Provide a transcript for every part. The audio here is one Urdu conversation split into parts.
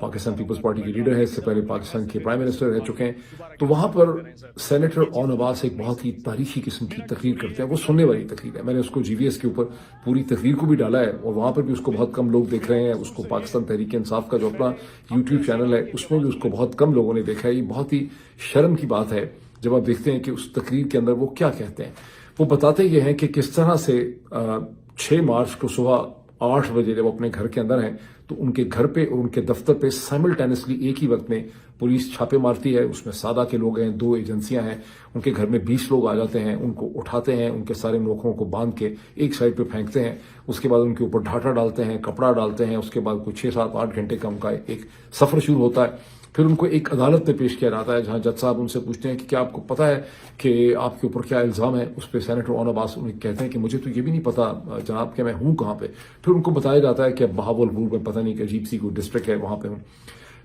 پاکستان پیپلز پارٹی کے لیڈر ہیں, اس سے پہلے پاکستان کے پرائم منسٹر رہ چکے ہیں. تو وہاں پر سینیٹر اون عباس ایک بہت ہی تاریخی قسم کی تقریر کرتے ہیں, وہ سننے والی تقریر ہے. میں نے اس کو GVS کے اوپر پوری تقریر کو بھی ڈالا ہے, اور وہاں پر بھی اس کو بہت کم لوگ دیکھ رہے ہیں. اس کو پاکستان تحریک انصاف کا جو اپنا YouTube چینل ہے اس میں بھی اس کو بہت کم لوگوں نے دیکھا ہے. یہ بہت ہی شرم کی بات ہے جب آپ دیکھتے ہیں کہ اس تقریر کے اندر وہ کیا کہتے ہیں. وہ بتاتے یہ ہیں کہ کس طرح سے 6 مارچ کو صبح 8 بجے جب اپنے گھر کے اندر ہیں تو ان کے گھر پہ اور ان کے دفتر پہ سائملٹینسلی ایک ہی وقت میں پولیس چھاپے مارتی ہے. اس میں سادہ کے لوگ ہیں, 2 ایجنسیاں ہیں, ان کے گھر میں 20 لوگ آ جاتے ہیں, ان کو اٹھاتے ہیں, ان کے سارے نوکروں کو باندھ کے ایک سائڈ پہ پھینکتے ہیں. اس کے بعد ان کے اوپر ڈھاٹا ڈالتے ہیں, کپڑا ڈالتے ہیں. اس کے بعد کوئی 6 7 8 گھنٹے کا ان کا ایک سفر شروع ہوتا ہے. پھر ان کو ایک عدالت میں پیش کیا جاتا ہے جہاں جج صاحب ان سے پوچھتے ہیں کہ کیا آپ کو پتا ہے کہ آپ کے اوپر کیا الزام ہے. اس پہ سینیٹر اون عباس انہیں کہتے ہیں کہ مجھے تو یہ بھی نہیں پتا جناب کہ میں ہوں کہاں پہ. پھر ان کو بتایا جاتا ہے کہ بہاولپور میں پتہ نہیں کہ عجیب سی کوئی ڈسٹرکٹ ہے وہاں پہ ہوں.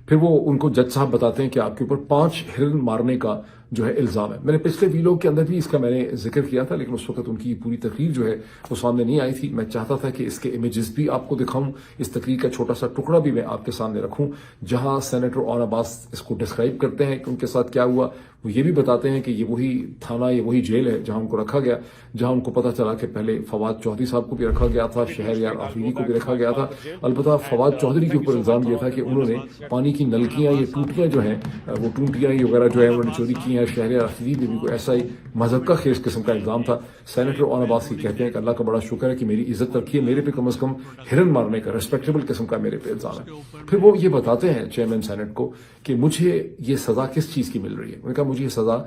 پھر وہ ان کو جج صاحب بتاتے ہیں کہ آپ کے اوپر 5 ہرن مارنے کا جو ہے الزام ہے. میں نے پچھلے ویلوگ کے اندر بھی اس کا میں نے ذکر کیا تھا, لیکن اس وقت ان کی پوری تقریر جو ہے وہ سامنے نہیں آئی تھی. میں چاہتا تھا کہ اس کے امیجز بھی آپ کو دکھاؤں, اس تقریر کا چھوٹا سا ٹکڑا بھی میں آپ کے سامنے رکھوں جہاں سینیٹر اون عباس اس کو ڈسکرائب کرتے ہیں کہ ان کے ساتھ کیا ہوا. وہ یہ بھی بتاتے ہیں کہ یہ وہی تھانہ, یہ وہی جیل ہے جہاں ان کو رکھا گیا, جہاں ان کو پتا چلا کہ پہلے فواد چودھری صاحب کو بھی رکھا گیا تھا, شہریار آفریدی کو بھی رکھا گیا تھا. البتہ فواد چودھری کے اوپر الزام یہ تھا کہ انہوں نے پانی کی نلکیاں, یہ ٹوٹیاں جو ہیں, وہ ٹوٹیاں وغیرہ جو ہے انہوں نے چوری کی ہیں. شہریار آفریدی میں بھی کوئی ایسا ہی مذہب کا خیز قسم کا الزام تھا. سینیٹر اون عباس یہ کہتے ہیں کہ اللہ کا بڑا شکر ہے کہ میری عزت رکھی ہے, میرے پہ کم از کم ہرن مارنے کا ریسپیکٹیبل قسم کا میرے پہ الزام ہے. پھر وہ یہ بتاتے ہیں چیئرمین سینٹ کو کہ مجھے یہ سزا کس چیز کی مل رہی ہے. انہوں نے کہا مجھے یہ سزا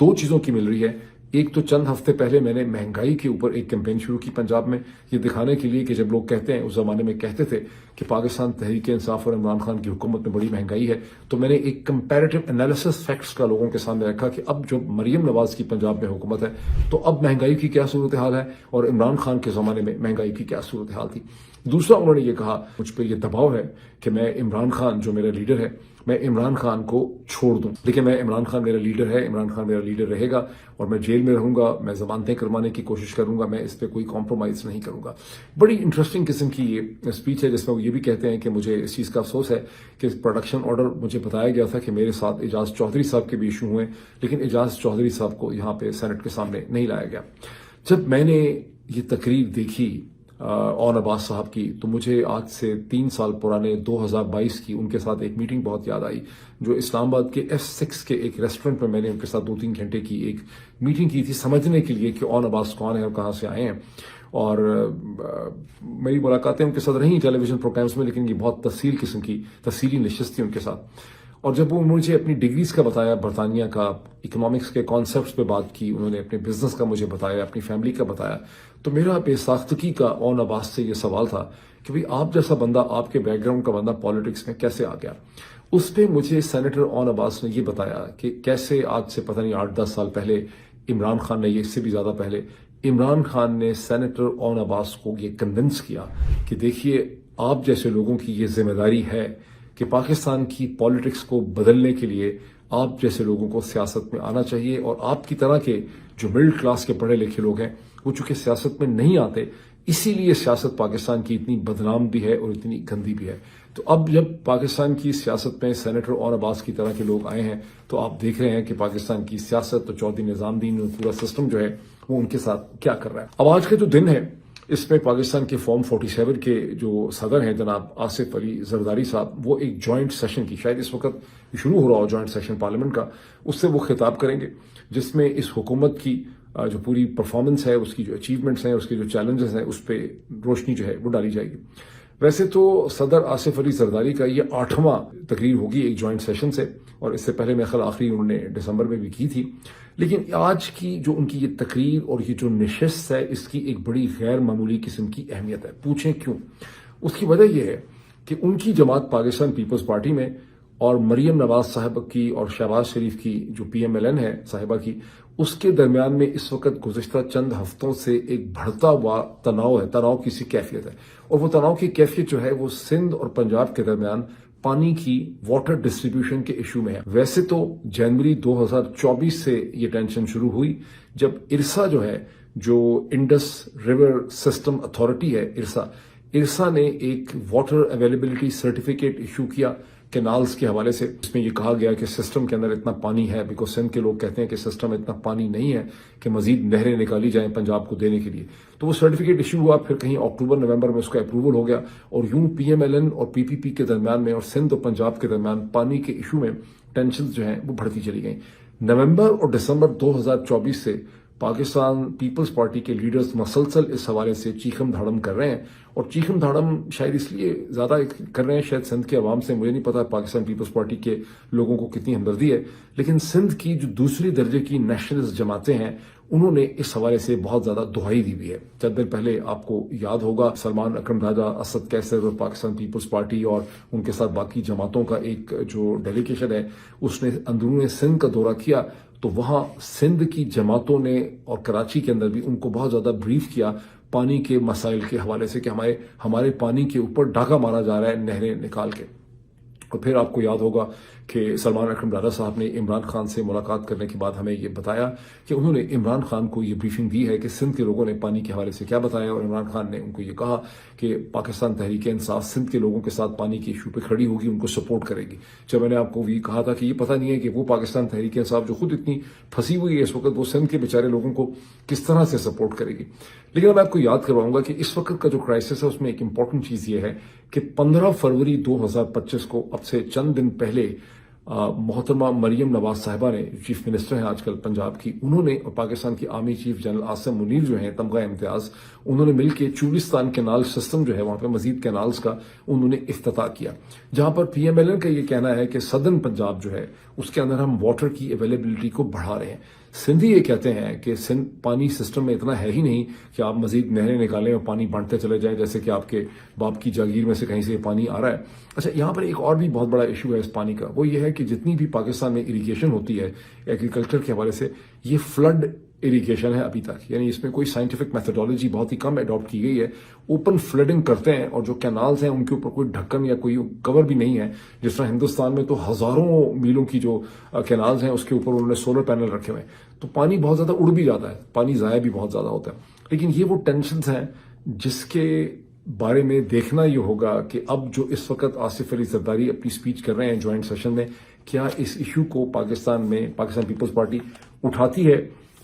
2 چیزوں کی مل رہی ہے. ایک تو چند ہفتے پہلے میں نے مہنگائی کے اوپر ایک کیمپین شروع کی پنجاب میں, یہ دکھانے کے لیے کہ جب لوگ کہتے ہیں, اس زمانے میں کہتے تھے کہ پاکستان تحریک انصاف اور عمران خان کی حکومت میں بڑی مہنگائی ہے, تو میں نے ایک کمپیریٹو انالیسس فیکٹس کا لوگوں کے سامنے رکھا کہ اب جو مریم نواز کی پنجاب میں حکومت ہے تو اب مہنگائی کی کیا صورتحال ہے اور عمران خان کے زمانے میں مہنگائی کی کیا صورتحال تھی. دوسرا انہوں نے یہ کہا مجھ پہ یہ دباؤ ہے کہ میں عمران خان جو میرا لیڈر ہے میں عمران خان کو چھوڑ دوں. لیکن میں عمران خان میرا لیڈر ہے, عمران خان میرا لیڈر رہے گا اور میں جیل میں رہوں گا, میں ضمانتیں کروانے کی کوشش کروں گا, میں اس پہ کوئی کمپرومائز نہیں کروں گا. بڑی انٹرسٹنگ قسم کی یہ اسپیچ ہے جس میں وہ یہ بھی کہتے ہیں کہ مجھے اس چیز کا افسوس ہے کہ پروڈکشن آرڈر مجھے بتایا گیا تھا کہ میرے ساتھ اعجاز چودھری صاحب کے بھی ایشو ہوئے, لیکن اعجاز چودھری صاحب کو یہاں پہ سینٹ کے سامنے نہیں لایا گیا. جب میں نے یہ تقریر دیکھی اون عباس صاحب کی تو مجھے آج سے 3 سال پرانے 2022 کی ان کے ساتھ ایک میٹنگ بہت یاد آئی جو اسلام آباد کے F6 کے ایک ریسٹورنٹ میں میں نے ان کے ساتھ 2-3 گھنٹے کی ایک میٹنگ کی تھی سمجھنے کے لیے کہ اون عباس کون ہے اور کہاں سے آئے ہیں. اور میری ملاقاتیں ان کے ساتھ رہیں ٹیلی ویژن پروگرامز میں, لیکن یہ بہت تفصیلی نشست تھی ان کے ساتھ. اور جب وہ مجھے اپنی ڈگریز کا بتایا, برطانیہ کا اکنامکس کے کانسیپٹس پہ بات کی, انہوں نے اپنے بزنس کا مجھے بتایا, اپنی فیملی کا بتایا, تو میرا بے ساختگی کا اون عباس سے یہ سوال تھا کہ بھئی آپ جیسا بندہ, آپ کے بیک گراؤنڈ کا بندہ پالیٹکس میں کیسے آ گیا. اس پہ مجھے سینیٹر اون عباس نے یہ بتایا کہ کیسے آج سے پتہ نہیں 8-10 سال پہلے عمران خان نے, یہ اس سے بھی زیادہ پہلے عمران خان نے سینیٹر اون عباس کو یہ کنونس کیا کہ دیکھیے آپ جیسے لوگوں کی یہ ذمہ داری ہے کہ پاکستان کی پالیٹکس کو بدلنے کے لیے آپ جیسے لوگوں کو سیاست میں آنا چاہیے, اور آپ کی طرح کے جو مڈل کلاس کے پڑھے لکھے لوگ ہیں وہ چونکہ سیاست میں نہیں آتے, اسی لیے سیاست پاکستان کی اتنی بدنام بھی ہے اور اتنی گندی بھی ہے. تو اب جب پاکستان کی سیاست میں سینیٹر اون عباس کی طرح کے لوگ آئے ہیں تو آپ دیکھ رہے ہیں کہ پاکستان کی سیاست تو چودھری نظام الدین پورا سسٹم جو ہے وہ ان کے ساتھ کیا کر رہا ہے. اب آج کا جو دن ہے اس میں پاکستان کے فارم 47 کے جو صدر ہیں جناب آصف علی زرداری صاحب, وہ ایک جوائنٹ سیشن کی, شاید اس وقت شروع ہو رہا ہو جوائنٹ سیشن پارلیمنٹ کا, اس سے وہ خطاب کریں گے جس میں اس حکومت کی جو پوری پرفارمنس ہے, اس کی جو اچیومنٹس ہیں, اس کے جو چیلنجز ہیں, اس پہ روشنی جو ہے وہ ڈالی جائے گی. ویسے تو صدر آصف علی زرداری کا یہ 8واں تقریر ہوگی ایک جوائنٹ سیشن سے, اور اس سے پہلے میرے خیال آخری انہوں نے دسمبر میں بھی کی تھی. لیکن آج کی جو ان کی یہ تقریر اور یہ جو نشست ہے اس کی ایک بڑی غیر معمولی قسم کی اہمیت ہے. پوچھیں کیوں؟ اس کی وجہ یہ ہے کہ ان کی جماعت پاکستان پیپلز پارٹی میں اور مریم نواز صاحب کی اور شہباز شریف کی جو PMLN ہے صاحبہ کی, اس کے درمیان میں اس وقت گزشتہ چند ہفتوں سے ایک بڑھتا ہوا تناؤ ہے, تناؤ کی سی کیفیت ہے. اور وہ تناؤ کی کیفیت جو ہے وہ سندھ اور پنجاب کے درمیان پانی کی واٹر ڈسٹریبیوشن کے ایشو میں ہے. ویسے تو جنوری 2024 سے یہ ٹینشن شروع ہوئی جب ارسا جو ہے, جو انڈس ریور سسٹم اتھارٹی ہے, ارسا نے ایک واٹر اویلیبلٹی سرٹیفکیٹ ایشو کیا کینالز کے حوالے سے، اس میں یہ کہا گیا کہ سسٹم کے اندر اتنا پانی ہے، بیکاز سندھ کے لوگ کہتے ہیں کہ سسٹم میں اتنا پانی نہیں ہے کہ مزید نہریں نکالی جائیں پنجاب کو دینے کے لیے. تو وہ سرٹیفکیٹ ایشو ہوا، پھر کہیں اکتوبر نومبر میں اس کا اپروول ہو گیا، اور یوں پی ایم ایل این اور پی پی پی کے درمیان میں اور سندھ اور پنجاب کے درمیان پانی کے ایشو میں ٹینشنز جو ہیں وہ بڑھتی چلی گئیں. نومبر اور دسمبر 2024 سے پاکستان پیپلز پارٹی کے لیڈرز مسلسل اس حوالے سے چیخم دھاڑم کر رہے ہیں، اور چیخم دھاڑم شاید اس لیے زیادہ کر رہے ہیں شاید سندھ کے عوام سے، مجھے نہیں پتا پاکستان پیپلز پارٹی کے لوگوں کو کتنی ہمدردی ہے، لیکن سندھ کی جو دوسری درجے کی نیشنلسٹ جماعتیں ہیں انہوں نے اس حوالے سے بہت زیادہ دہائی دی ہوئی ہے. چند دن پہلے آپ کو یاد ہوگا سلمان اکرم راجہ، اسد کیسر اور پاکستان پیپلز پارٹی اور ان کے ساتھ باقی جماعتوں کا ایک جو ڈیلیگیشن ہے اس نے اندرون سندھ کا دورہ کیا، تو وہاں سندھ کی جماعتوں نے اور کراچی کے اندر بھی ان کو بہت زیادہ بریف کیا پانی کے مسائل کے حوالے سے کہ ہمارے پانی کے اوپر ڈاکہ مارا جا رہا ہے نہریں نکال کے. اور پھر آپ کو یاد ہوگا کہ سلمان اکرم راجہ صاحب نے عمران خان سے ملاقات کرنے کے بعد ہمیں یہ بتایا کہ انہوں نے عمران خان کو یہ بریفنگ دی ہے کہ سندھ کے لوگوں نے پانی کے حوالے سے کیا بتایا، اور عمران خان نے ان کو یہ کہا کہ پاکستان تحریک انصاف سندھ کے لوگوں کے ساتھ پانی کے ایشو پہ کھڑی ہوگی، ان کو سپورٹ کرے گی. جب میں نے آپ کو یہ کہا تھا کہ یہ پتہ نہیں ہے کہ وہ پاکستان تحریک انصاف جو خود اتنی پھنسی ہوئی ہے اس وقت، وہ سندھ کے بیچارے لوگوں کو کس طرح سے سپورٹ کرے گی. لیکن میں آپ کو یاد کرواؤں گا کہ اس وقت کا جو کرائسس ہے اس میں ایک امپورٹنٹ چیز یہ ہے کہ 15 فروری 2025 کو، اب سے چند دن پہلے، محترمہ مریم نواز صاحبہ نے، چیف منسٹر ہیں آج کل پنجاب کی، انہوں نے اور پاکستان کی army chief general Asim Munir جو ہیں تمغہ امتیاز، انہوں نے مل کے چولستان کینال سسٹم جو ہے وہاں پہ مزید کینالز کا انہوں نے افتتاح کیا، جہاں پر پی ایم ایل این کا یہ کہنا ہے کہ سدرن پنجاب جو ہے اس کے اندر ہم واٹر کی اویلیبلٹی کو بڑھا رہے ہیں. سندھی یہ کہتے ہیں کہ سندھ پانی سسٹم میں اتنا ہے ہی نہیں کہ آپ مزید نہریں نکالیں اور پانی بانٹتے چلے جائیں جیسے کہ آپ کے باپ کی جاگیر میں سے کہیں سے یہ پانی آ رہا ہے. اچھا، یہاں پر ایک اور بھی بہت بڑا ایشو ہے اس پانی کا، وہ یہ ہے کہ جتنی بھی پاکستان میں اریگیشن ہوتی ہے ایگریکلچر کے حوالے سے، یہ فلڈ اریگیشن ہے ابھی تک، یعنی اس میں کوئی سائنٹیفک میتھڈالوجی بہت ہی کم اڈاپٹ کی گئی ہے. اوپن فلڈنگ کرتے ہیں، اور جو کینالز ہیں ان کے اوپر کوئی ڈھکن یا کوئی کور بھی نہیں ہے. جس طرح ہندوستان میں تو ہزاروں میلوں کی جو کینالز ہیں اس کے اوپر انہوں نے سولر پینل رکھے ہوئے ہیں، تو پانی بہت زیادہ اڑ بھی جاتا ہے، پانی ضائع بھی بہت زیادہ ہوتا ہے. لیکن یہ وہ ٹینشنز ہیں جس کے بارے میں دیکھنا یہ ہوگا کہ اب جو اس وقت آصف علی زرداری اپنی سپیچ کر رہے ہیں جوائنٹ سیشن میں، کیا اس ایشو کو پاکستان پیپلز پارٹی اٹھاتی ہے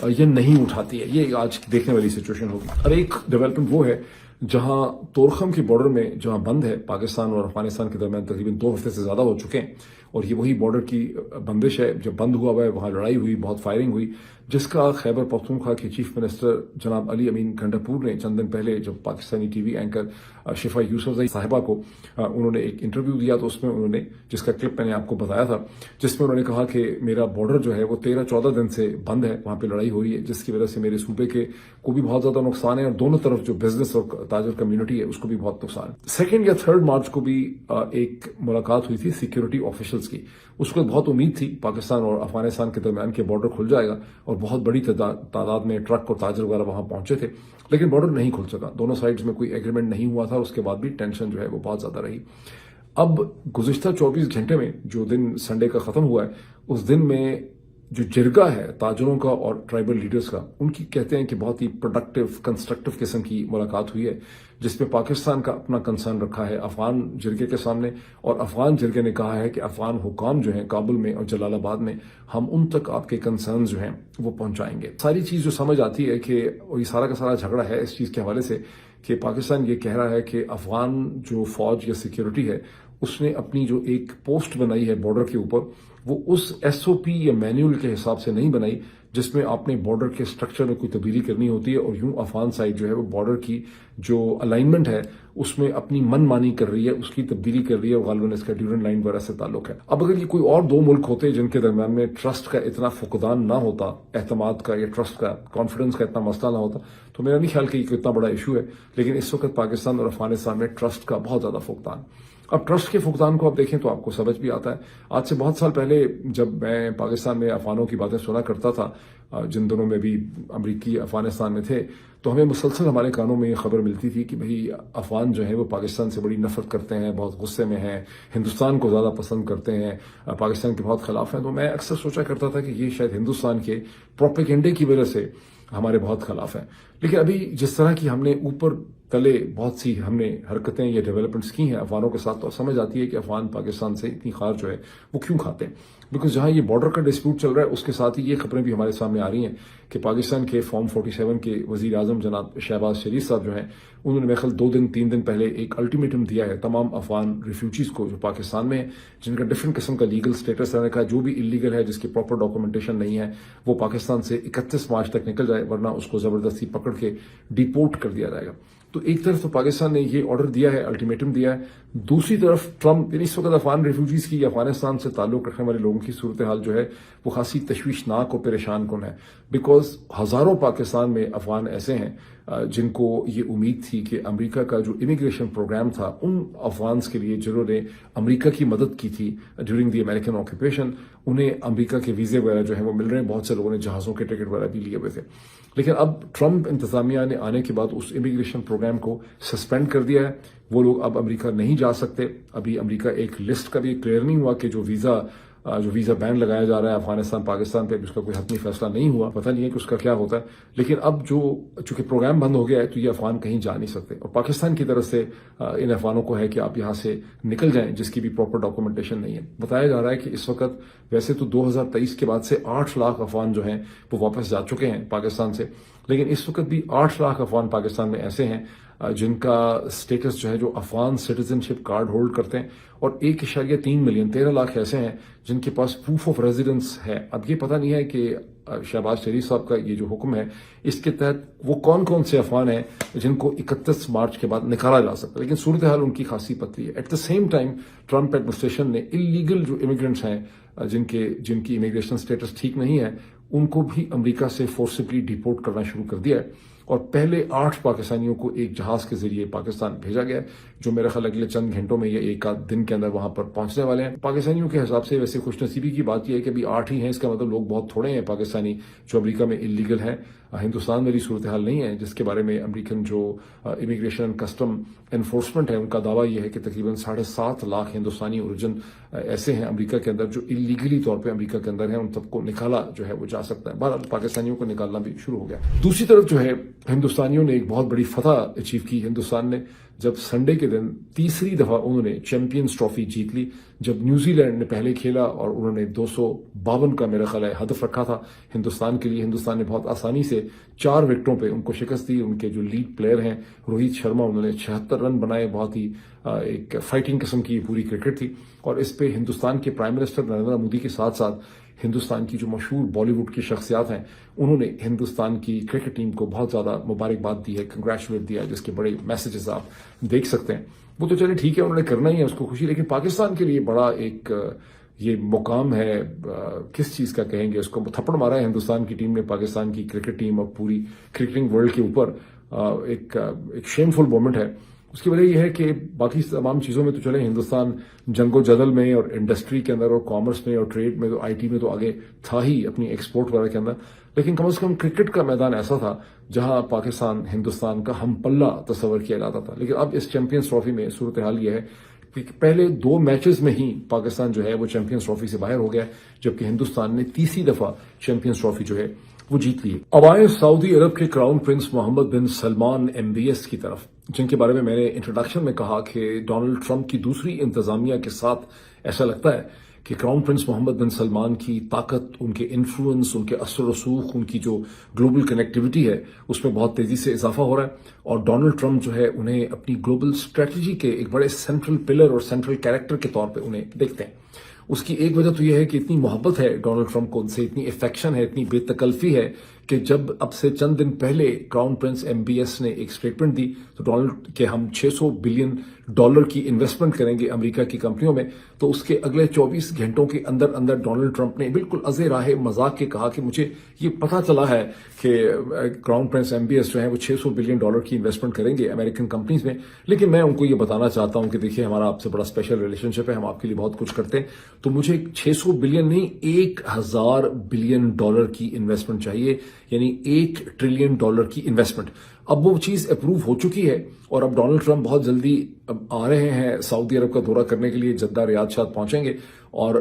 یا نہیں اٹھاتی ہے، یہ آج دیکھنے والی سچویشن ہوگی. اور ایک ڈیولپمنٹ وہ ہے جہاں تورخم کے بارڈر میں جہاں بند ہے پاکستان اور افغانستان کے درمیان تقریباً 2 ہفتے سے زیادہ ہو چکے ہیں، اور یہ وہی بارڈر کی بندش ہے. جب بند ہوا ہے وہاں لڑائی ہوئی، بہت فائرنگ ہوئی، جس کا خیبر پختونخوا کے چیف منسٹر جناب علی امین کھنڈاپور نے چند دن پہلے جب پاکستانی ٹی وی اینکر شفا یوسفزئی صاحبہ کو انہوں نے ایک انٹرویو دیا، تو اس میں انہوں نے، جس کا کلپ میں نے آپ کو بتایا تھا، جس میں انہوں نے کہا کہ میرا بارڈر جو ہے وہ 13-14 دن سے بند ہے، وہاں پہ لڑائی ہو رہی ہے، جس کی وجہ سے میرے صوبے کے کو بھی بہت زیادہ نقصان ہے، اور دونوں طرف جو بزنس اور تاجر کمیونٹی ہے اس کو بھی بہت نقصان ہے. 2 یا 3 مارچ کو بھی ایک ملاقات ہوئی تھی سیکیورٹی آفیشلز کی. اس کو بہت امید تھی پاکستان اور افغانستان کے درمیان کے بارڈر کھل جائے گا، اور بہت بڑی تعداد میں ٹرک اور تاجر وغیرہ وہاں پہنچے تھے، لیکن بارڈر نہیں کھل سکا. دونوں سائڈز میں کوئی ایگریمنٹ نہیں ہوا تھا، اس کے بعد بھی ٹینشن جو ہے وہ بہت زیادہ رہی. اب گزشتہ 24 گھنٹے میں جو دن سنڈے کا ختم ہوا ہے، اس دن میں جو جرگہ ہے تاجروں کا اور ٹرائبل لیڈرز کا، ان کی کہتے ہیں کہ بہت ہی پروڈکٹیو کنسٹرکٹیو قسم کی ملاقات ہوئی ہے، جس میں پاکستان کا اپنا کنسرن رکھا ہے افغان جرگے کے سامنے، اور افغان جرگے نے کہا ہے کہ افغان حکام جو ہیں کابل میں اور جلال آباد میں، ہم ان تک آپ کے کنسرنز جو ہیں وہ پہنچائیں گے. ساری چیز جو سمجھ آتی ہے کہ یہ سارا کا سارا جھگڑا ہے اس چیز کے حوالے سے کہ پاکستان یہ کہہ رہا ہے کہ افغان جو فوج یا سیکیورٹی ہے اس نے اپنی جو ایک پوسٹ بنائی ہے بارڈر کے اوپر، وہ اس ایس او پی یا مینیول کے حساب سے نہیں بنائی جس میں آپ نے بارڈر کے سٹرکچر میں کوئی تبدیلی کرنی ہوتی ہے، اور یوں افغان سائڈ جو ہے وہ بارڈر کی جو الائنمنٹ ہے اس میں اپنی من مانی کر رہی ہے، اس کی تبدیلی کر رہی ہے، غالباً اس کا ڈیورنٹ لائن وغیرہ سے تعلق ہے. اب اگر یہ کوئی اور 2 ملک ہوتے جن کے درمیان میں ٹرسٹ کا اتنا فقدان نہ ہوتا، اعتماد کا یا ٹرسٹ کا، کانفیڈنس کا اتنا مسئلہ نہ ہوتا، تو میرا نہیں خیال کہ یہ اتنا بڑا ایشو ہے. لیکن اس وقت پاکستان اور افغانستان میں ٹرسٹ کا بہت زیادہ فقدان. اب ٹرسٹ کے فقدان کو آپ دیکھیں تو آپ کو سمجھ بھی آتا ہے. آج سے بہت سال پہلے جب میں پاکستان میں افغانوں کی باتیں سنا کرتا تھا، جن دنوں میں بھی امریکی افغانستان میں تھے، تو ہمیں مسلسل ہمارے کانوں میں یہ خبر ملتی تھی کہ بھئی افغان جو ہیں وہ پاکستان سے بڑی نفرت کرتے ہیں، بہت غصے میں ہیں، ہندوستان کو زیادہ پسند کرتے ہیں، پاکستان کے بہت خلاف ہیں. تو میں اکثر سوچا کرتا تھا کہ یہ شاید ہندوستان کے پروپیگنڈے کی وجہ سے ہمارے بہت خلاف ہیں. لیکن ابھی جس طرح کی ہم نے اوپر تلے بہت سی ہم نے حرکتیں یا ڈیولپمنٹس کی ہیں افغانوں کے ساتھ، تو سمجھ آتی ہے کہ افغان پاکستان سے اتنی خار جو ہے وہ کیوں کھاتے ہیں. بیکاز جہاں یہ بارڈر کا ڈسپیوٹ چل رہا ہے اس کے ساتھ ہی یہ خبریں بھی ہمارے سامنے آ رہی ہیں کہ پاکستان کے فارم 47 کے وزیر اعظم جناب شہباز شریف صاحب جو ہیں انہوں نے میرے خیال 2-3 دن پہلے ایک الٹیمیٹم دیا ہے تمام افغان ریفیوجیز کو جو پاکستان میں ہیں، جن کا ڈفرینٹ قسم کا لیگل اسٹیٹس رہنے کا، جو بھی انلیگل ہے جس کی پراپر ڈاکومنٹیشن نہیں ہے، وہ پاکستان سے 31 مارچ تک نکل جائے، ورنہ اس کو زبردستی پکڑ کے ڈیپورٹ کر دیا جائے گا. تو ایک طرف تو پاکستان نے یہ آرڈر دیا ہے، الٹیمیٹم دیا ہے، دوسری طرف ٹرمپ اس وقت افغان ریفیوجیز کی یا افغانستان سے تعلق رکھنے والے لوگوں کی صورتحال جو ہے وہ خاصی تشویشناک اور پریشان کن ہے. بیکاز ہزاروں پاکستان میں افغان ایسے ہیں جن کو یہ امید تھی کہ امریکہ کا جو امیگریشن پروگرام تھا ان افغانس کے لیے جنہوں نے امریکہ کی مدد کی تھی ڈیورنگ دی امریکن آکوپیشن، انہیں امریکہ کے ویزے وغیرہ جو ہیں وہ مل رہے ہیں. بہت سے لوگوں نے جہازوں کے ٹکٹ وغیرہ بھی لیے ہوئے تھے. لیکن اب ٹرمپ انتظامیہ نے آنے کے بعد اس امیگریشن پروگرام کو سسپینڈ کر دیا ہے. وہ لوگ اب امریکہ نہیں جا سکتے. ابھی امریکہ ایک لسٹ کا بھی کلیئر نہیں ہوا کہ جو ویزا بین لگایا جا رہا ہے افغانستان پاکستان پہ، اس کا کوئی حتمی فیصلہ نہیں ہوا، پتہ نہیں ہے کہ اس کا کیا ہوتا ہے. لیکن اب چونکہ پروگرام بند ہو گیا ہے تو یہ افغان کہیں جا نہیں سکتے، اور پاکستان کی طرف سے ان افغانوں کو ہے کہ آپ یہاں سے نکل جائیں جس کی بھی پراپر ڈاکومنٹیشن نہیں ہے. بتایا جا رہا ہے کہ اس وقت ویسے تو 2023 کے بعد سے 8 لاکھ افغان جو ہیں وہ واپس جا چکے ہیں پاکستان سے، لیکن اس وقت بھی 8 لاکھ افغان پاکستان میں ایسے ہیں جن کا سٹیٹس جو ہے جو افغان سٹیزن شپ کارڈ ہولڈ کرتے ہیں، اور 1.3 ملین 13 لاکھ ایسے ہیں جن کے پاس پروف آف ریزیڈنس ہے. اب یہ پتہ نہیں ہے کہ شہباز شریف صاحب کا یہ جو حکم ہے اس کے تحت وہ کون سے افغان ہیں جن کو 31 مارچ کے بعد نکالا جا سکتا ہے، لیکن صورتحال ان کی خاصی پتلی ہے. At the same time Trump administration نے انلیگل جو امیگرینٹس ہیں جن کی امیگریشن سٹیٹس ٹھیک نہیں ہے ان کو بھی امریکہ سے فورسبلی ڈیپورٹ کرنا شروع کر دیا ہے. اور پہلے 8 پاکستانیوں کو ایک جہاز کے ذریعے پاکستان بھیجا گیا ہے، جو میرے خیال اگلے چند گھنٹوں میں یا ایک آدھ دن کے اندر وہاں پر پہنچنے والے ہیں. پاکستانیوں کے حساب سے ویسے خوش نصیبی کی بات یہ ہے کہ ابھی 8 ہی ہیں، اس کا مطلب لوگ بہت تھوڑے ہیں پاکستانی جو امریکہ میں انلیگل ہیں. ہندوستان میں بھی صورتحال نہیں ہے جس کے بارے میں امریکن جو امیگریشن اینڈ کسٹم انفورسمنٹ ہے ان کا دعویٰ یہ ہے کہ تقریباً 7.5 لاکھ ہندوستانی اوریجن ایسے ہیں امریکہ کے اندر جو انلیگلی طور پہ امریکہ کے اندر ہیں. ان سب کو نکالا جو ہے وہ جا سکتا ہے. بہرحال پاکستانیوں کو نکالنا بھی شروع ہو گیا. دوسری طرف جو ہے ہندوستانیوں نے ایک بہت بڑی فتح اچیو کی. ہندوستان نے جب سنڈے کے دن تیسری دفعہ انہوں نے چیمپئنز ٹرافی جیت لی، جب نیوزی لینڈ نے پہلے کھیلا اور انہوں نے 252 کا میرا خیال ہے ہدف رکھا تھا ہندوستان کے لیے. ہندوستان نے بہت آسانی سے 4 وکٹوں پہ ان کو شکست دی. ان کے جو لیڈ پلیئر ہیں روہت شرما، انہوں نے 76 رن بنائے. بہت ہی ایک فائٹنگ قسم کی پوری کرکٹ تھی. اور اس پہ ہندوستان کے پرائم منسٹر نریندر مودی کے ساتھ ساتھ ہندوستان کی جو مشہور بالی ووڈ کی شخصیات ہیں انہوں نے ہندوستان کی کرکٹ ٹیم کو بہت زیادہ مبارکباد دی ہے، کنگریچولیٹ دیا ہے، جس کے بڑے میسیجز آپ دیکھ سکتے ہیں. وہ تو چلے ٹھیک ہے، انہوں نے کرنا ہی ہے اس کو خوشی، لیکن پاکستان کے لیے بڑا ایک یہ مقام ہے، کس چیز کا کہیں گے، اس کو تھپڑ مارا ہے ہندوستان کی ٹیم نے پاکستان کی کرکٹ ٹیم اور پوری کرکٹنگ ورلڈ کے اوپر. ایک شیم فل مومنٹ ہے. اس کی وجہ یہ ہے کہ باقی تمام چیزوں میں تو چلے ہندوستان جنگ و جدل میں اور انڈسٹری کے اندر اور کامرس میں اور ٹریڈ میں تو IT میں تو آگے تھا ہی اپنی ایکسپورٹ وغیرہ کے اندر، لیکن کم از کم کرکٹ کا میدان ایسا تھا جہاں پاکستان ہندوستان کا ہم پلہ تصور کیا جاتا تھا. لیکن اب اس چیمپئنز ٹرافی میں صورتحال یہ ہے کہ پہلے 2 میچز میں ہی پاکستان جو ہے وہ چیمپئنز ٹرافی سے باہر ہو گیا، جبکہ ہندوستان نے تیسری دفعہ چیمپئنز ٹرافی جو ہے وہ جیت لی. اب آئے سعودی عرب کے کراؤن پرنس محمد بن سلمان MBS کی طرف، جن کے بارے میں میں نے انٹروڈکشن میں کہا کہ ڈونلڈ ٹرمپ کی دوسری انتظامیہ کے ساتھ ایسا لگتا ہے کہ کراؤن پرنس محمد بن سلمان کی طاقت، ان کے انفلوئنس، ان کے اثر و رسوخ، ان کی جو گلوبل کنیکٹیوٹی ہے اس میں بہت تیزی سے اضافہ ہو رہا ہے. اور ڈونلڈ ٹرمپ جو ہے انہیں اپنی گلوبل اسٹریٹجی کے ایک بڑے سینٹرل پلر اور سینٹرل کیریکٹر کے طور پہ انہیں دیکھتے ہیں. اس کی ایک وجہ تو یہ ہے کہ اتنی محبت ہے ڈونلڈ ٹرمپ کو ان سے، اتنی افیکشن ہے، اتنی بے تکلفی ہے کہ جب اب سے چند دن پہلے کراؤن پرنس MBS نے ایک اسٹیٹمنٹ دی تو ڈونلڈ کہ ہم $600 بلین کی انویسٹمنٹ کریں گے امریکہ کی کمپنیوں میں، تو اس کے اگلے 24 گھنٹوں کے اندر اندر ڈونلڈ ٹرمپ نے بالکل ازے راہ مذاق کے کہا کہ مجھے یہ پتا چلا ہے کہ کراؤن پرنس MBS جو ہے وہ $600 بلین کی انویسٹمنٹ کریں گے امریکن کمپنیز میں، لیکن میں ان کو یہ بتانا چاہتا ہوں کہ دیکھیے ہمارا آپ سے بڑا اسپیشل ریلیشن شپ ہے، ہم آپ کے لیے بہت کچھ کرتے ہیں، تو مجھے 600 بلین نہیں 1000 بلین ڈالر کی انویسٹمنٹ چاہیے، یعنی $1 ٹریلین کی انویسٹمنٹ. اب وہ چیز اپروو ہو چکی ہے اور اب ڈونلڈ ٹرمپ بہت جلدی آ رہے ہیں سعودی عرب کا دورہ کرنے کے لیے، جدہ ریاض شاد پہنچیں گے. اور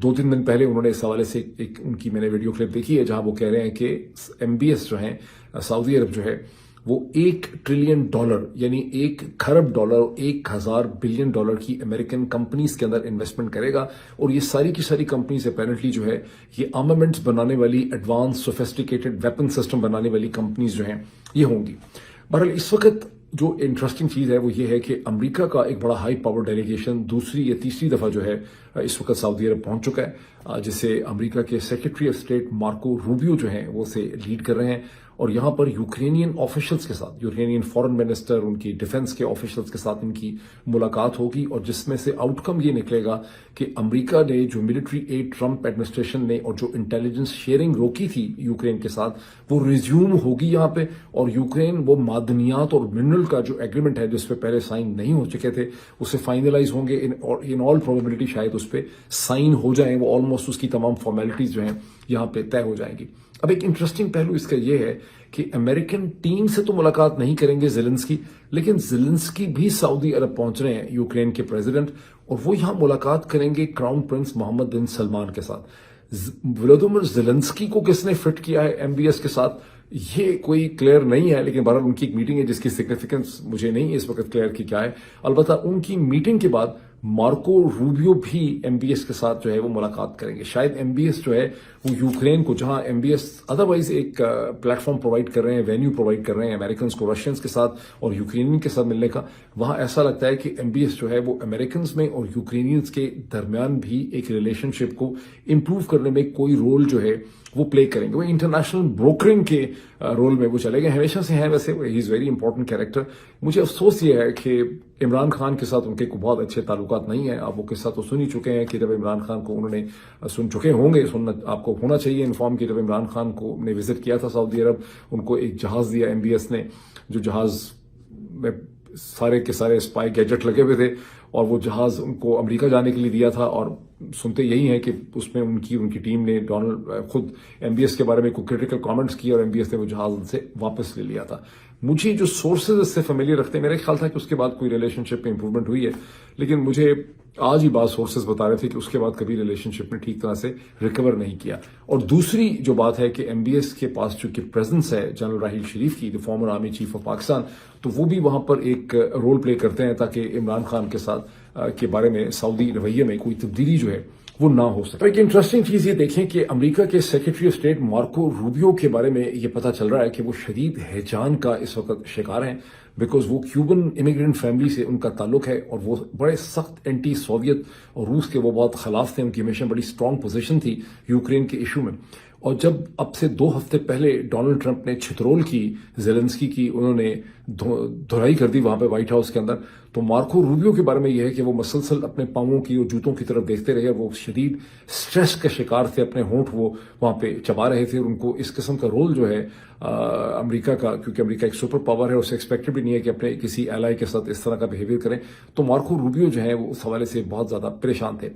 2-3 دن پہلے انہوں نے اس حوالے سے ایک ان کی میں نے ویڈیو کلپ دیکھی ہے جہاں وہ کہہ رہے ہیں کہ MBS جو ہیں سعودی عرب جو ہے وہ $1 ٹریلین یعنی $1 کھرب 1,000 بلین ڈالر کی امریکن کمپنیز کے اندر انویسٹمنٹ کرے گا، اور یہ ساری کی ساری کمپنیز اپیرنٹلی جو ہے یہ آرمامنٹس بنانے والی ایڈوانس سوفیسٹیکیٹڈ ویپن سسٹم بنانے والی کمپنیز جو ہیں یہ ہوں گی۔ بہرحال اس وقت جو انٹرسٹنگ چیز ہے وہ یہ ہے کہ امریکہ کا ایک بڑا ہائی پاور ڈیلیگیشن دوسری یا تیسری دفعہ جو ہے اس وقت سعودی عرب پہنچ چکا ہے، جسے امریکہ کے secretary of state Marco Rubio جو ہیں وہ اسے لیڈ کر رہے ہیں، اور یہاں پر یوکرینین آفیشلز کے ساتھ، یوکرینین فورن منسٹر، ان کی ڈیفنس کے آفیشلز کے ساتھ ان کی ملاقات ہوگی، اور جس میں سے آؤٹ کم یہ نکلے گا کہ امریکہ نے جو ملٹری ایڈ ٹرمپ ایڈمنسٹریشن نے اور جو انٹیلیجنس شیئرنگ روکی تھی یوکرین کے ساتھ وہ ریزیوم ہوگی یہاں پہ، اور یوکرین وہ معدنیات اور منرل کا جو ایگریمنٹ ہے جس پہ پہلے سائن نہیں ہو چکے تھے اسے فائنلائز ہوں گے، ان آل پروبیبلٹی شاید اس پہ سائن ہو جائیں، وہ آلموسٹ اس کی تمام فارمیلٹیز جو ہیں یہاں پہ طے ہو جائیں گی۔ اب ایک انٹرسٹنگ پہلو اس کا یہ ہے کہ امریکن ٹیم سے تو ملاقات نہیں کریں گے زیلنسکی، لیکن زیلنسکی بھی سعودی عرب پہنچ رہے ہیں، یوکرین کے پریزیڈنٹ، اور وہ یہاں ملاقات کریں گے کراؤن پرنس محمد بن سلمان کے ساتھ۔ ولادیمیر زیلنسکی کو کس نے فٹ کیا ہے MBS کے ساتھ یہ کوئی کلیئر نہیں ہے، لیکن بہرحال ان کی ایک میٹنگ ہے جس کی سگنیفیکنس مجھے نہیں اس وقت کلیئر کی کیا ہے۔ البتہ ان کی میٹنگ کے بعد مارکو روبیو بھی MBS کے ساتھ جو ہے وہ ملاقات کریں گے۔ شاید MBS جو ہے وہ یوکرین کو، جہاں MBS ادروائز ایک پلیٹ فارم پرووائڈ کر رہے ہیں، وینیو پرووائڈ کر رہے ہیں امریکنز کو رشینز کے ساتھ اور یوکرینین کے ساتھ ملنے کا، وہاں ایسا لگتا ہے کہ MBS جو ہے وہ امریکنز میں اور یوکرینینز کے درمیان بھی ایک ریلیشن شپ کو امپروو کرنے میں کوئی رول جو ہے وہ پلے کریں گے۔ وہ انٹرنیشنل بروکرنگ کے رول میں وہ چلے گئے، ہمیشہ سے ہیں ویسے، ہی از ویری امپورٹنٹ کیریکٹر۔ مجھے افسوس یہ ہے کہ عمران خان کے ساتھ ان کے بہت اچھے تعلقات نہیں ہیں۔ آپ وہ قصہ تو سن ہی چکے ہیں کہ جب عمران خان کو انہوں نے سن چکے ہوں گے، سننا آپ کو ہونا چاہیے انفارم، کہ جب عمران خان کو نے وزٹ کیا تھا سعودی عرب، ان کو ایک جہاز دیا MBS نے، جو جہاز میں سارے کے سارے اسپائی گیجٹ لگے ہوئے تھے، اور وہ جہاز ان کو امریکہ جانے کے لیے دیا تھا، اور سنتے یہی ہیں کہ اس میں ان کی ٹیم نے خود MBS کے بارے میں کوئی کریٹیکل کامنٹس کیے اور MBS نے وہ جہاز ان سے واپس لے لیا تھا۔ مجھے جو سورسز اس سے فیملیئر رکھتے ہیں، میرا خیال تھا کہ اس کے بعد کوئی ریلیشن شپ میں امپروومنٹ ہوئی ہے، لیکن مجھے آج ہی بعض سورسز بتا رہے تھے کہ اس کے بعد کبھی ریلیشن شپ نے ٹھیک طرح سے ریکور نہیں کیا۔ اور دوسری جو بات ہے کہ MBS کے پاس چونکہ پریزنس ہے جنرل راحیل شریف کی، former army chief of Pakistan, تو وہ بھی وہاں پر ایک رول پلے کرتے ہیں تاکہ عمران خان کے ساتھ کے بارے میں سعودی رویے میں کوئی تبدیلی جو ہے وہ نہ ہو سکے۔ ایک انٹرسٹنگ چیز یہ دیکھیں کہ امریکہ کے secretary of state Marco Rubio کے بارے میں یہ پتا چل رہا ہے کہ وہ شدید ہیجان کا اس وقت شکار ہیں، بیکاز وہ کیوبن امیگرینٹ فیملی سے ان کا تعلق ہے، اور وہ بڑے سخت اینٹی سوویت اور روس کے وہ بہت خلاف تھے، ان کی ہمیشہ بڑی اسٹرانگ پوزیشن تھی یوکرین کے ایشو میں۔ اور جب اب سے 2 ہفتے پہلے ڈونلڈ ٹرمپ نے چھترول کی زیلنسکی کی، انہوں نے دھرائی کر دی وہاں پہ وائٹ ہاؤس کے اندر، تو مارکو روبیو کے بارے میں یہ ہے کہ وہ مسلسل اپنے پاؤں کی اور جوتوں کی طرف دیکھتے رہے، وہ شدید سٹریس کا شکار تھے، اپنے ہونٹ وہ وہاں پہ چبا رہے تھے، اور ان کو اس قسم کا رول جو ہے امریکہ کا، کیونکہ امریکہ ایک سپر پاور ہے، اسے ایکسپیکٹڈ بھی نہیں ہے کہ اپنے کسی ایلائی کے ساتھ اس طرح کا بیہیویئر کریں، تو مارکو روبیو جو ہے وہ اس حوالے سے بہت زیادہ پریشان تھے۔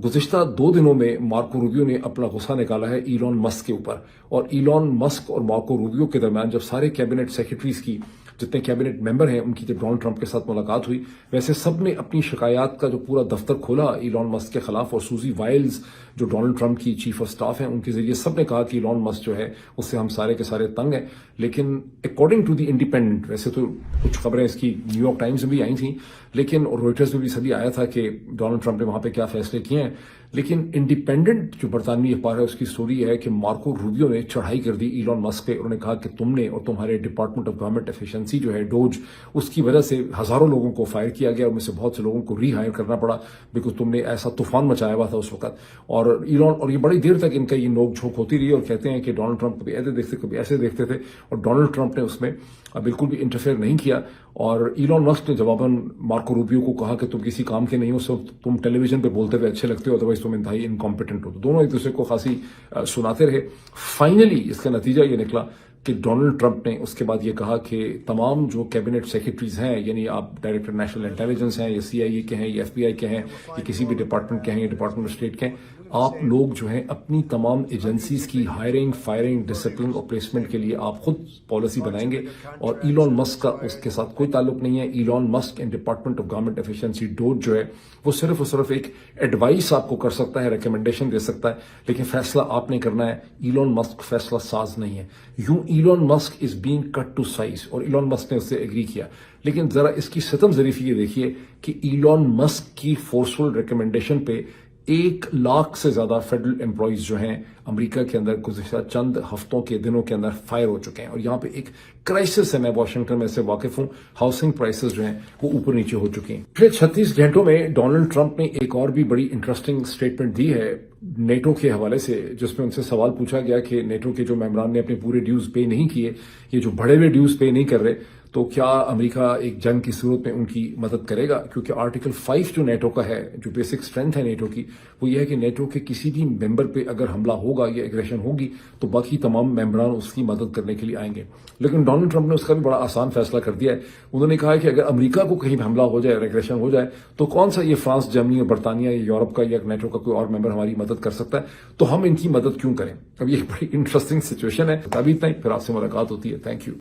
گزشتہ 2 دنوں میں مارکو روبیو نے اپنا غصہ نکالا ہے ایلون مسک کے اوپر، اور ایلون مسک اور مارکو روبیو کے درمیان جب سارے کیبنٹ سیکرٹریز کی، جتنے کیبنٹ ممبر ہیں ان کی جب ڈونلڈ ٹرمپ کے ساتھ ملاقات ہوئی، ویسے سب نے اپنی شکایات کا جو پورا دفتر کھولا ایلون مسک کے خلاف، اور سوزی وائلز جو ڈونلڈ ٹرمپ کی چیف آف سٹاف ہیں ان کے ذریعے سب نے کہا کہ ایلون مسک جو ہے اس سے ہم سارے کے سارے تنگ ہیں۔ لیکن اکارڈنگ ٹو دی انڈیپینڈنٹ، ویسے تو کچھ خبریں اس کی نیو یارک ٹائمز میں بھی آئی تھیں، لیکن اور روئٹرز میں بھی سبھی آیا تھا کہ ڈونلڈ ٹرمپ نے وہاں پہ کیا فیصلے کیے ہیں، لیکن انڈیپینڈنٹ جو برطانوی اخبار ہے اس کی سٹوری ہے کہ مارکو روبیو نے چڑھائی کر دی ایلون مسک پہ، انہوں نے کہا کہ تم نے اور تمہارے ڈپارٹمنٹ آف گورنمنٹ ایفیشنسی جو ہے ڈوج، اس کی وجہ سے ہزاروں لوگوں کو فائر کیا گیا، اور میں سے بہت سے لوگوں کو ری ہائر کرنا پڑا، بیکاز تم نے ایسا طوفان مچایا ہوا تھا اس وقت۔ اور یہ بڑی دیر تک ان کا یہ نوک جھوک ہوتی رہی، اور کہتے ہیں کہ ڈونلڈ ٹرمپ کبھی ایسے دیکھتے کبھی ایسے دیکھتے تھے، اور ڈونلڈ ٹرمپ نے اس میں بالکل بھی انٹرفیئر نہیں کیا، اور ایلون مسک نے جواباً مارکو روبیو کو کہا کہ تم کسی کام کے نہیں ہو، تم ٹیلی ویژن پہ بولتے ہوئے اچھے لگتے ہو، ادروائز تم انتہائی انکمپیٹنٹ ہو۔ تو دونوں ایک دوسرے کو خاصی سناتے رہے۔ فائنلی اس کا نتیجہ یہ نکلا کہ ڈونلڈ ٹرمپ نے اس کے بعد یہ کہا کہ تمام جو کیبنٹ سیکرٹریز ہیں، یعنی آپ ڈائریکٹر نیشنل انٹیلیجنس ہیں یا CIA کے ہیں یا FBI کے ہیں یا کسی بھی ڈپارٹمنٹ کے ہیں یا ڈپارٹمنٹ آف اسٹیٹ کے ہیں، آپ لوگ جو ہیں اپنی تمام ایجنسیز کی ہائرنگ، فائرنگ، ڈسپلن اور پلیسمنٹ کے لیے آپ خود پالیسی بنائیں گے، اور ایلون مسک کا اس کے ساتھ کوئی تعلق نہیں ہے۔ Elon Musk and Department of Government Efficiency DOGE جو ہے وہ صرف اور صرف ایک ایڈوائس آپ کو کر سکتا ہے، ریکمنڈیشن دے سکتا ہے، لیکن فیصلہ آپ نے کرنا ہے۔ ایلون مسک فیصلہ ساز نہیں ہے۔ یوں Elon Musk is being cut to size, اور ایلون مسک نے اس سے ایگری کیا. لیکن ذرا اس کی ستم ظریفی یہ دیکھیے کہ ایلون مسک کی فورسفل ریکمنڈیشن پہ 1,00,000 سے زیادہ فیڈرل امپلائیز جو ہیں امریکہ کے اندر گزشتہ چند ہفتوں کے دنوں کے اندر فائر ہو چکے ہیں. اور یہاں پہ ایک کرائسس ہے، میں واشنگٹن میں سے واقف ہوں، ہاؤسنگ پرائسز جو ہیں وہ اوپر نیچے ہو چکے ہیں. پچھلے 36 گھنٹوں میں ڈونلڈ ٹرمپ نے ایک اور بھی بڑی انٹرسٹنگ اسٹیٹمنٹ دی ہے نیٹو کے حوالے سے، جس میں ان سے سوال پوچھا گیا کہ نیٹو کے جو ممبران نے اپنے پورے ڈیوز پے نہیں کیے، یہ جو بڑے ہوئے ڈیوز پے نہیں کر رہے، تو کیا امریکہ ایک جنگ کی صورت میں ان کی مدد کرے گا؟ کیونکہ آرٹیکل 5 جو نیٹو کا ہے، جو بیسک اسٹرینتھ ہے نیٹو کی، وہ یہ ہے کہ نیٹو کے کسی بھی ممبر پہ اگر حملہ ہوگا یا ایگریشن ہوگی تو باقی تمام ممبران اس کی مدد کرنے کے لیے آئیں گے. لیکن ڈونلڈ ٹرمپ نے اس کا بھی بڑا آسان فیصلہ کر دیا ہے. انہوں نے کہا ہے کہ اگر امریکہ کو کہیں حملہ ہو جائے، ایگریشن ہو جائے، تو کون سا یہ فرانس، جرمنی اور برطانیہ یا یورپ کا یا نیٹو کا کوئی اور ممبر ہماری مدد کر سکتا ہے، تو ہم ان کی مدد کیوں کریں؟ اب یہ بڑی انٹرسٹنگ سچویشن ہے. ابھی اتنا ہی، پھر آپ سے ملاقات ہوتی ہے. Thank you.